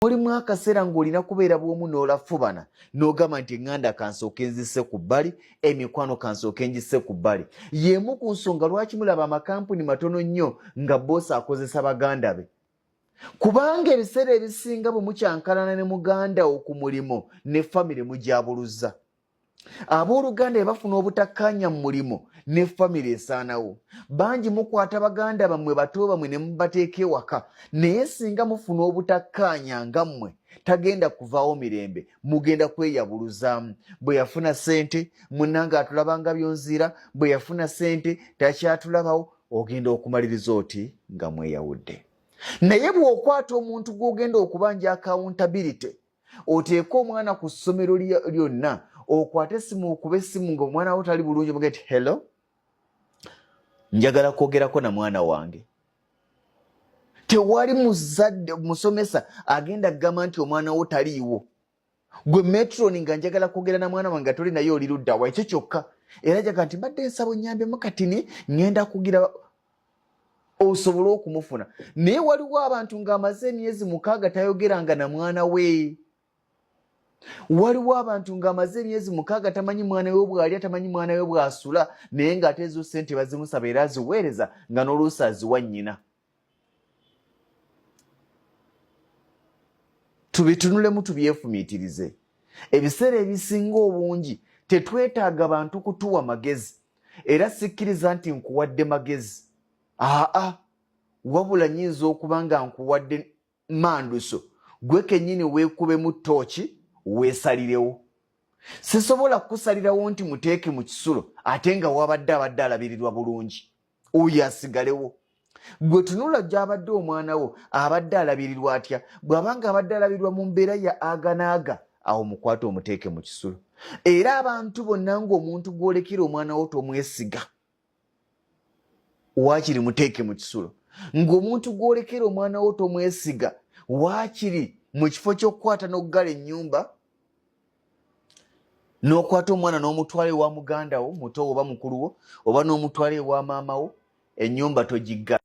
mulimu akaseera ng'olina kubeera bw'omu n'olafubana n'ogamba nti eŋŋanda kansooke nzisse ku bbali, emikwano kansooke njisse ku bbali. Y'emu ku nsonga lwaki mulaba amakampuni matono nnyo nga boosi akozesa baganda be. Kubanga ebiseera ebisinga bwe mukyankalana ne muganda wo ku mulimu ne famire mujabuluza. Abooluganda bafuna obutakkaanya mu mulimo ne famire esaanawo. Bangi mukwata baganda bammwe bato bammwe ne mubateeka ewaka, naye singa mufuna obutakkaanya nga mmwe tagenda kuvaawo mirembe, mugenda kweyabuluzaamu. Bwe yafuna ssente munnange atulabanga byonziira, bwe yafuna ssente takyatulabawo, ogenda okumaliriza oti nga mweyawudde. Naye bw'okwata omuntu gw'ogenda okubanja accountability, oteeka omwana ku ssomero lyonna, okwate essimu okuba essimu ng'omwana wo tali bulungi, muge nti hello, njagala kwogerako na mwana wange. Tewali muzadde musomesa agenda kugamba nti omwana wo taliiwo. Gwe metroni nga njagala kwogera na mwana wange toli naye oli ludda wa, ekyo kyokka. Era jaga nti mbadde nsaba onnyambemu katini ngenda kugira osobole okumufuna. Naye waliwo abantu ng'amaze emyezi 6 tayogeranga na mwana we. Waliwo abantu ng'amaze emyezi 6 tamanyi mwana we bw'alya, tamanyi mwana we bw'asula, naye ng'ate ezo ssente bazimusaba era aziweereza nga n'oluusi aziwa nnyina. Tubitunulemu tubyefumiitirize. Ebiseera ebisinga obungi tetwetaaga bantu kutuwa magezi, era sikkiriza nti nkuwadde magezi. Wabula nnyinza okuba nga nkuwadde manduso, gwe kennyini weekubemu ttooki weesalirewo. Sisobola kusalirawo nti muteeke mu kisulo ate nga wabadde abadde alabirirwa bulungi, oyo asigalewo. Gwe tunula gy'abadde omwana wo abadde alabirirwa atya, bw'abanga abadde alabirirwa mu mbeera ya aganaaga, awo mukwate omuteeke mu kisulo. Era abantu bonna ng'omuntu gw'olekera omwana wo tomwesiga, waakiri muteeke mu kisulo. Ng'omuntu gw'olekera omwana wo tomwesiga, waakiri mu kifo ky'okukwata n'oggala ennyumba, n'okwata omwana n'omutwala ewa muganda wo muto oba mukulu wo, oba n'omutwala ewa maama wo, ennyumba togigga.